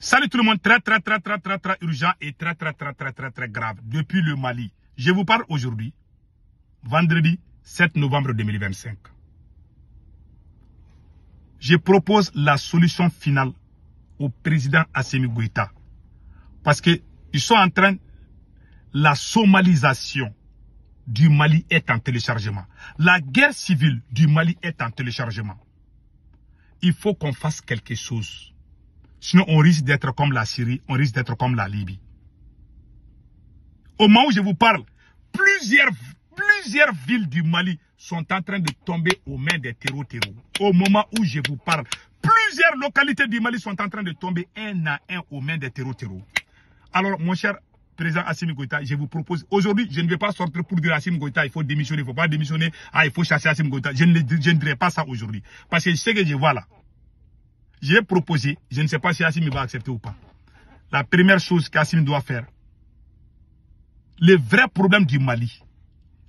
Salut tout le monde, très urgent et très grave. Depuis le Mali, je vous parle aujourd'hui, vendredi 7 novembre 2025. Je propose la solution finale au président Assimi Goïta. Parce qu'ils sont en train, la somalisation du Mali est en téléchargement. La guerre civile du Mali est en téléchargement. Il faut qu'on fasse quelque chose. Sinon, on risque d'être comme la Syrie, on risque d'être comme la Libye. Au moment où je vous parle, plusieurs villes du Mali sont en train de tomber aux mains des terreaux. Au moment où je vous parle, plusieurs localités du Mali sont en train de tomber un à un aux mains des terreaux. Alors, mon cher président Assimi Goïta, je vous propose, aujourd'hui, je ne vais pas sortir pour dire à Assimi Goïta, il faut démissionner, il ne faut pas démissionner, il faut chasser Assimi Goïta. Je ne dirai pas ça aujourd'hui. Parce que ce que je vois là, j'ai proposé, je ne sais pas si Assimi va accepter ou pas. La première chose qu'Assimi doit faire, le vrai problème du Mali,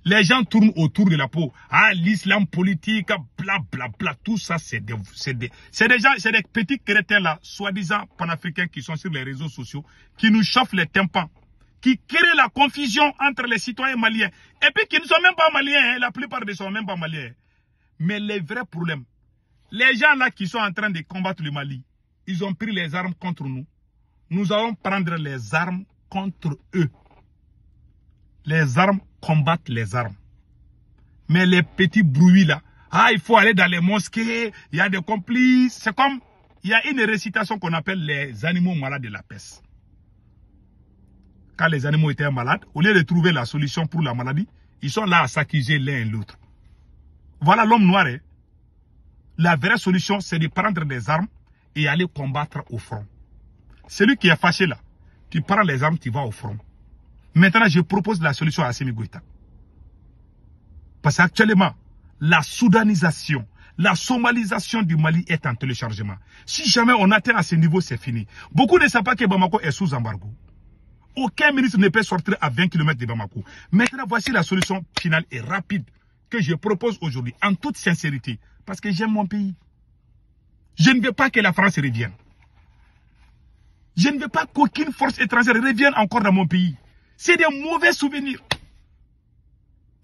les gens tournent autour de la peau. L'islam politique, blablabla, tout ça, c'est des gens, c'est des petits crétins là, soi-disant panafricains qui sont sur les réseaux sociaux, qui nous chauffent les tympans, qui créent la confusion entre les citoyens maliens. Et puis qui ne sont même pas maliens, la plupart ne sont même pas maliens. Mais les vrais problèmes, les gens là qui sont en train de combattre le Mali, ils ont pris les armes contre nous. Nous allons prendre les armes contre eux. Les armes combattent les armes. Mais les petits bruits là, il faut aller dans les mosquées, il y a des complices. C'est comme, il y a une récitation qu'on appelle les animaux malades de la peste. Quand les animaux étaient malades, au lieu de trouver la solution pour la maladie, ils sont là à s'accuser l'un et l'autre. Voilà l'homme noir. La vraie solution, c'est de prendre des armes et aller combattre au front. Celui qui est fâché là, tu prends les armes, tu vas au front. Maintenant, je propose la solution à Assimi Goïta. Parce qu'actuellement, la soudanisation, la somalisation du Mali est en téléchargement. Si jamais on atteint à ce niveau, c'est fini. Beaucoup ne savent pas que Bamako est sous embargo. Aucun ministre ne peut sortir à 20 km de Bamako. Maintenant, voici la solution finale et rapide que je propose aujourd'hui, en toute sincérité. Parce que j'aime mon pays. Je ne veux pas que la France revienne. Je ne veux pas qu'aucune force étrangère revienne encore dans mon pays. C'est des mauvais souvenirs.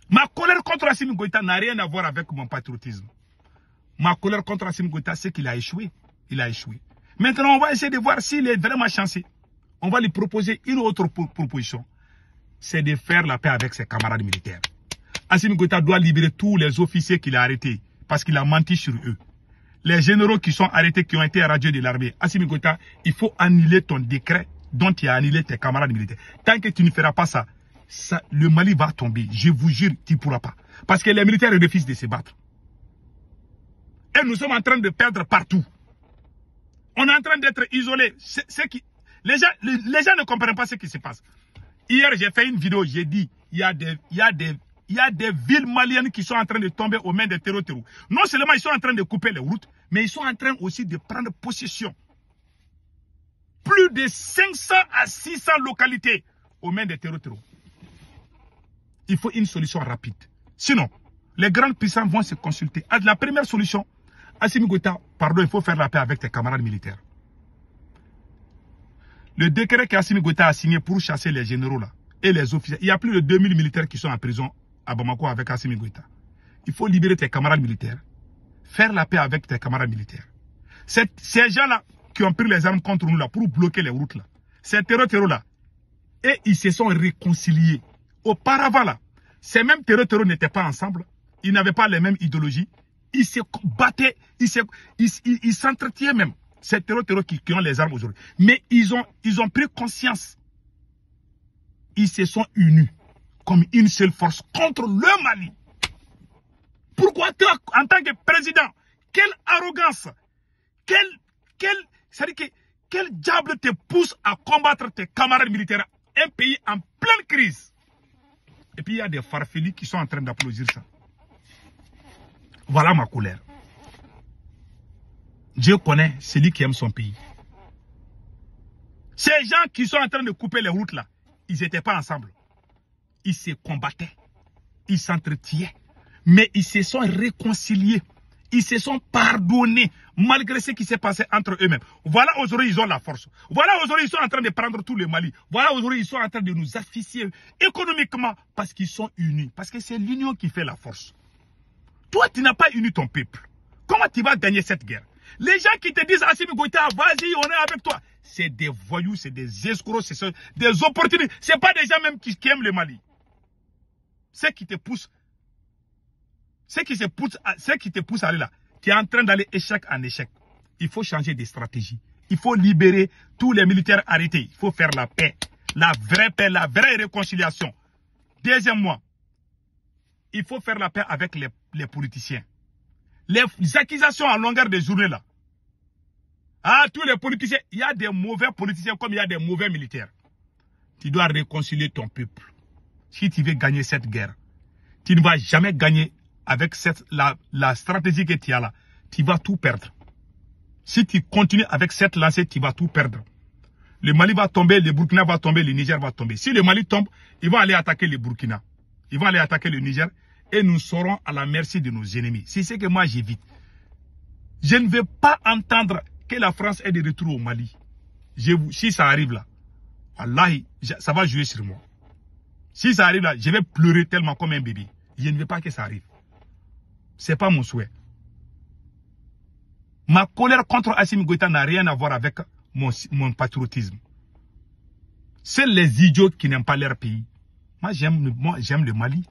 Ma colère contre Assimi Goïta n'a rien à voir avec mon patriotisme. Ma colère contre Assimi Goïta, c'est qu'il a échoué. Il a échoué. Maintenant, on va essayer de voir s'il est vraiment chanceux. On va lui proposer une autre proposition. C'est de faire la paix avec ses camarades militaires. Assimi Goïta doit libérer tous les officiers qu'il a arrêtés parce qu'il a menti sur eux. Les généraux qui sont arrêtés, qui ont été radiés de l'armée. Assimi Goïta, il faut annuler ton décret dont tu as annulé tes camarades militaires. Tant que tu ne feras pas ça, le Mali va tomber. Je vous jure, tu ne pourras pas. Parce que les militaires refusent de se battre. Et nous sommes en train de perdre partout. On est en train d'être isolés. Les gens ne comprennent pas ce qui se passe. Hier, j'ai fait une vidéo, j'ai dit, il y a des villes maliennes qui sont en train de tomber aux mains des terreaux. Non seulement ils sont en train de couper les routes, mais ils sont en train aussi de prendre possession. Plus de 500 à 600 localités aux mains des terreaux. Il faut une solution rapide. Sinon, les grandes puissances vont se consulter. La première solution, Assimi Goïta, pardon, il faut faire la paix avec tes camarades militaires. Le décret qu'Assimi Goïta a signé pour chasser les généraux là, et les officiers, il y a plus de 2000 militaires qui sont en prison à Bamako avec Assimi Goïta. Il faut libérer tes camarades militaires. Faire la paix avec tes camarades militaires. Ces gens-là qui ont pris les armes contre nous là pour bloquer les routes là. Ces terreaux là. Et ils se sont réconciliés. Auparavant là, ces mêmes terreaux n'étaient pas ensemble. Ils n'avaient pas les mêmes idéologies. Ils se battaient, ils s'entretiennent même. Ces terreaux qui ont les armes aujourd'hui. Mais ils ont pris conscience. Ils se sont unis comme une seule force contre le Mali. Pourquoi toi, en tant que président, quelle arrogance, quel diable te pousse à combattre tes camarades militaires, un pays en pleine crise? Et puis il y a des farfelus qui sont en train d'applaudir ça. Voilà ma colère. Dieu connaît celui qui aime son pays. Ces gens qui sont en train de couper les routes là, ils n'étaient pas ensemble. Ils se combattaient. Ils s'entretiennent. Mais ils se sont réconciliés. Ils se sont pardonnés malgré ce qui s'est passé entre eux-mêmes. Voilà aujourd'hui, ils ont la force. Voilà aujourd'hui, ils sont en train de prendre tout le Mali. Voilà aujourd'hui, ils sont en train de nous asfixier économiquement parce qu'ils sont unis. Parce que c'est l'union qui fait la force. Toi, tu n'as pas uni ton peuple. Comment tu vas gagner cette guerre? Les gens qui te disent, Assimi Goïta, vas-y, on est avec toi. C'est des voyous, c'est des escrocs, c'est des opportunistes. Ce n'est pas des gens même qui aiment le Mali. Ce qui te pousse à aller là, tu es en train d'aller échec en échec. Il faut changer de stratégie. Il faut libérer tous les militaires arrêtés. Il faut faire la paix, la vraie réconciliation. Deuxièmement, il faut faire la paix avec les politiciens. Les accusations à longueur de journée là. Ah, tous les politiciens, il y a des mauvais politiciens comme il y a des mauvais militaires. Tu dois réconcilier ton peuple. Si tu veux gagner cette guerre, tu ne vas jamais gagner avec la stratégie que tu as là. Tu vas tout perdre. Si tu continues avec cette lancée, tu vas tout perdre. Le Mali va tomber, le Burkina va tomber, le Niger va tomber. Si le Mali tombe, ils vont aller attaquer le Burkina. Ils vont aller attaquer le Niger et nous serons à la merci de nos ennemis. C'est ce que moi j'évite. Je ne veux pas entendre que la France est de retour au Mali. Si ça arrive là, wallahi, ça va jouer sur moi. Si ça arrive là, je vais pleurer tellement comme un bébé. Je ne veux pas que ça arrive. Ce n'est pas mon souhait. Ma colère contre Assimi Goïta n'a rien à voir avec mon patriotisme. C'est les idiots qui n'aiment pas leur pays. Moi, j'aime le Mali.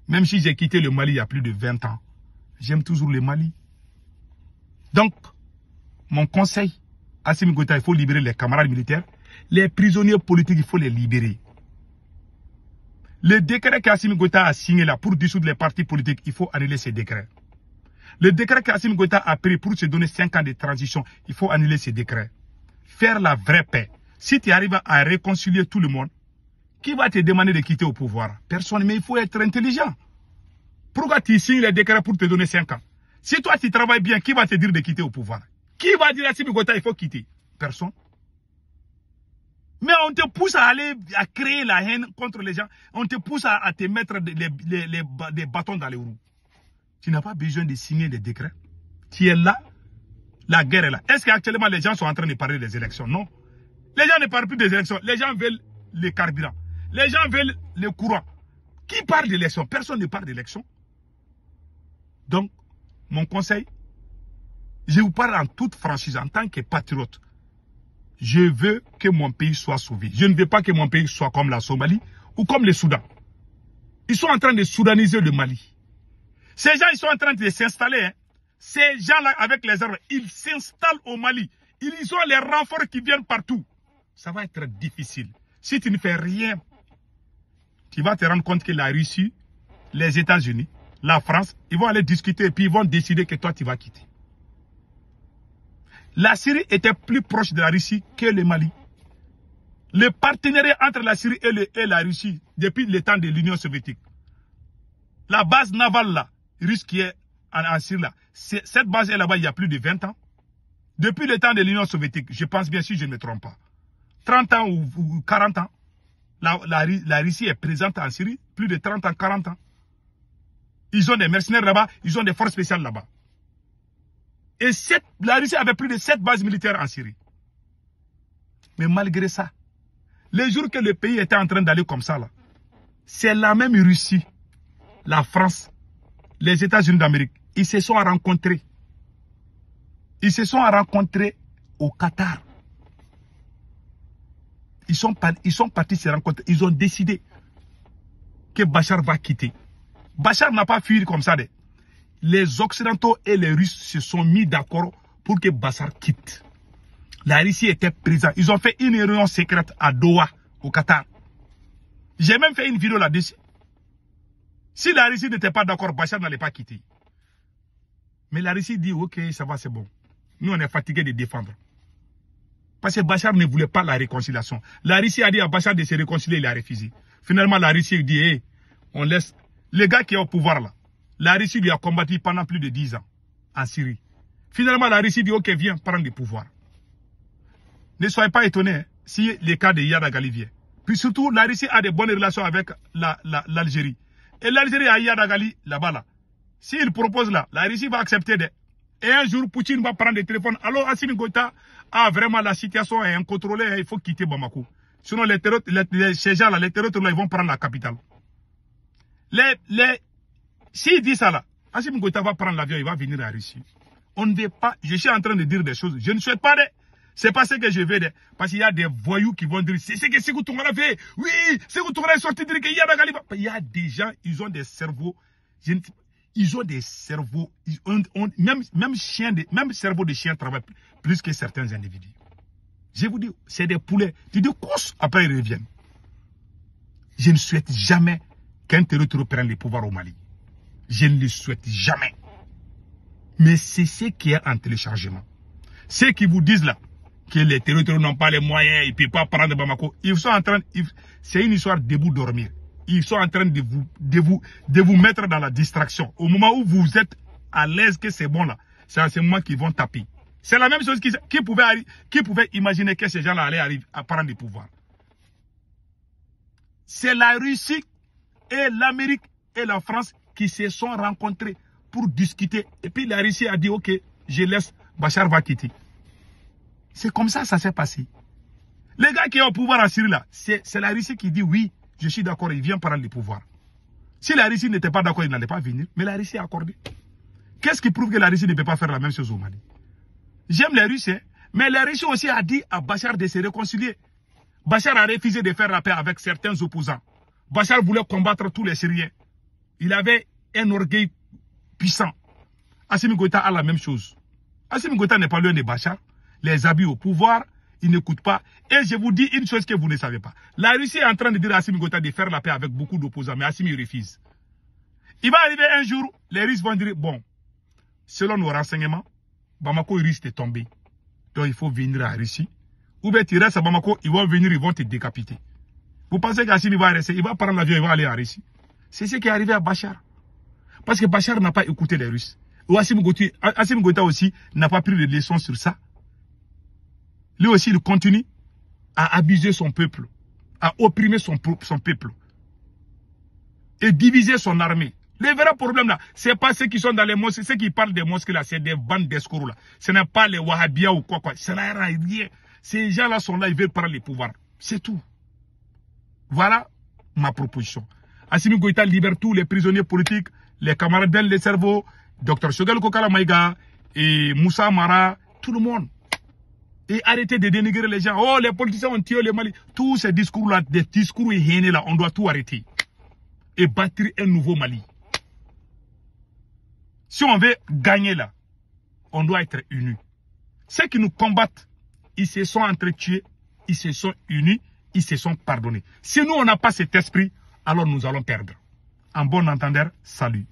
Même si j'ai quitté le Mali il y a plus de 20 ans, j'aime toujours le Mali. Donc, mon conseil, Assimi Goïta, il faut libérer les camarades militaires. Les prisonniers politiques, il faut les libérer. Le décret qu'Assimi Goïta a signé là pour dissoudre les partis politiques, il faut annuler ces décrets. Le décret qu'Assimi Goïta a pris pour se donner 5 ans de transition, il faut annuler ces décrets. Faire la vraie paix. Si tu arrives à réconcilier tout le monde, qui va te demander de quitter au pouvoir? Personne, mais il faut être intelligent. Pourquoi tu signes les décrets pour te donner 5 ans? Si toi tu travailles bien, qui va te dire de quitter au pouvoir? Qui va dire à Assimi Goïta il faut quitter? Personne. Mais on te pousse à aller à créer la haine contre les gens. On te pousse à te mettre des bâtons dans les roues. Tu n'as pas besoin de signer des décrets. Tu es là, la guerre est là. Est-ce qu'actuellement les gens sont en train de parler des élections? Non. Les gens ne parlent plus des élections. Les gens veulent les carburants. Les gens veulent le courant. Qui parle d'élections? Personne ne parle d'élections. Donc, mon conseil, je vous parle en toute franchise, en tant que patriote. Je veux que mon pays soit sauvé. Je ne veux pas que mon pays soit comme la Somalie ou comme le Soudan. Ils sont en train de soudaniser le Mali. Ces gens, ils sont en train de s'installer. Hein. Ces gens-là, avec les armes, ils s'installent au Mali. Ils ont les renforts qui viennent partout. Ça va être difficile. Si tu ne fais rien, tu vas te rendre compte que la Russie, les États-Unis, la France, ils vont aller discuter et puis ils vont décider que toi, tu vas quitter. La Syrie était plus proche de la Russie que le Mali. Le partenariat entre la Syrie et la Russie, depuis le temps de l'Union soviétique. La base navale là, russe qui est en Syrie là, cette base est là-bas il y a plus de 20 ans. Depuis le temps de l'Union soviétique, je pense bien si je ne me trompe pas. 30 ans ou 40 ans, la Russie est présente en Syrie, plus de 30 ans, 40 ans. Ils ont des mercenaires là-bas, ils ont des forces spéciales là-bas. Et la Russie avait plus de 7 bases militaires en Syrie. Mais malgré ça, les jours que le pays était en train d'aller comme ça, là, c'est la même Russie, la France, les États-Unis d'Amérique, ils se sont rencontrés. Ils se sont rencontrés au Qatar. Ils sont partis se rencontrer. Ils ont décidé que Bachar va quitter. Bachar n'a pas fui comme ça. Les Occidentaux et les Russes se sont mis d'accord pour que Bachar quitte. La Russie était présente. Ils ont fait une réunion secrète à Doha, au Qatar. J'ai même fait une vidéo là-dessus. Si la Russie n'était pas d'accord, Bachar n'allait pas quitter. Mais la Russie dit, ok, ça va, c'est bon. Nous, on est fatigués de défendre. Parce que Bachar ne voulait pas la réconciliation. La Russie a dit à Bachar de se réconcilier, il a refusé. Finalement, la Russie dit, hey, on laisse les gars qui est au pouvoir là. La Russie lui a combattu pendant plus de 10 ans en Syrie. Finalement, la Russie dit, ok, viens prendre le pouvoir. Ne soyez pas étonnés hein, si les cas de Iyad Agali viennent. Puis surtout, la Russie a de bonnes relations avec l'Algérie. Et l'Algérie a Iyad Agali là-bas là. S'il propose là, la Russie va accepter. Et un jour, Poutine va prendre le téléphone. Alors, Assimi Goïta, vraiment la situation est incontrôlée, il faut quitter Bamako. Sinon, ces gens-là, les terroristes là, ils vont prendre la capitale. S'il dit ça là, Assimi Goïta va prendre l'avion, il va venir à Russie. On ne veut pas, je suis en train de dire des choses, je ne souhaite pas c'est pas ce que je veux parce qu'il y a des voyous qui vont dire, c'est ce que Sékou Touré a fait. Oui, Sékou Touré est sorti dire qu'il y a Galiba. Il y a des gens, ils ont des cerveaux, ils ont des cerveaux, même cerveau de chien travaille plus que certains individus. Je vous dis, c'est des poulets. Tu dis course, après ils reviennent. Je ne souhaite jamais qu'un territoire prenne le pouvoir au Mali. Je ne le souhaite jamais. Mais c'est ce qui est en téléchargement. Ceux qui vous disent là, que les territoires n'ont pas les moyens, ils ne peuvent pas prendre Bamako, ils sont en train, c'est une histoire de vous dormir. Ils sont en train de vous mettre dans la distraction. Au moment où vous êtes à l'aise que c'est bon là, c'est à ce moment qu'ils vont taper. C'est la même chose qui pouvait imaginer que ces gens-là allaient arriver à prendre le pouvoir. C'est la Russie et l'Amérique et la France qui se sont rencontrés pour discuter. Et puis la Russie a dit, ok, je laisse, Bachar va quitter. C'est comme ça s'est passé. Les gars qui sont au pouvoir en Syrie là, c'est la Russie qui dit oui, je suis d'accord, il vient prendre le pouvoir. Si la Russie n'était pas d'accord, il n'allait pas venir, mais la Russie a accordé. Qu'est-ce qui prouve que la Russie ne peut pas faire la même chose au Mali? J'aime les Russes, hein, mais la Russie aussi a dit à Bachar de se réconcilier. Bachar a refusé de faire la paix avec certains opposants. Bachar voulait combattre tous les Syriens. Il avait un orgueil puissant. Assimi Goïta a la même chose. Assimi Goïta n'est pas loin de Bachar. Les abus au pouvoir, ils n'écoutent pas. Et je vous dis une chose que vous ne savez pas. La Russie est en train de dire à Assimi Goïta de faire la paix avec beaucoup d'opposants, mais Assimi refuse. Il va arriver un jour, les Russes vont dire, bon, selon nos renseignements, Bamako risque de tomber. Donc il faut venir à Russie. Ou bien tu restes à Bamako, ils vont venir, ils vont te décapiter. Vous pensez qu'Assimi va rester, il va prendre l'avion, il va aller à Russie. C'est ce qui est arrivé à Bachar. Parce que Bachar n'a pas écouté les Russes. Ou Assimi Goïta aussi n'a pas pris de leçons sur ça. Lui aussi, il continue à abuser son peuple, à opprimer son peuple et diviser son armée. Les vrais problèmes là, ce n'est pas ceux qui sont dans les mosquées, ceux qui parlent des mosquées là, c'est des bandes d'escrocs là. Ce n'est pas les Wahhabiyas ou quoi. Ça n'a rien. Ces gens là sont là, ils veulent prendre le pouvoir. C'est tout. Voilà ma proposition. Assimi Goïta libère tous les prisonniers politiques, les camarades d'El les cerveaux, Dr Choguel Kokala Maïga et Moussa Mara, tout le monde. Et arrêtez de dénigrer les gens. Oh, les politiciens ont tué le Mali. Tous ces discours-là, des discours haineux là, on doit tout arrêter. Et bâtir un nouveau Mali. Si on veut gagner là, on doit être unis. Ceux qui nous combattent, ils se sont entretués, ils se sont unis, ils se sont pardonnés. Si nous, on n'a pas cet esprit, alors nous allons perdre. En bon entendeur, salut.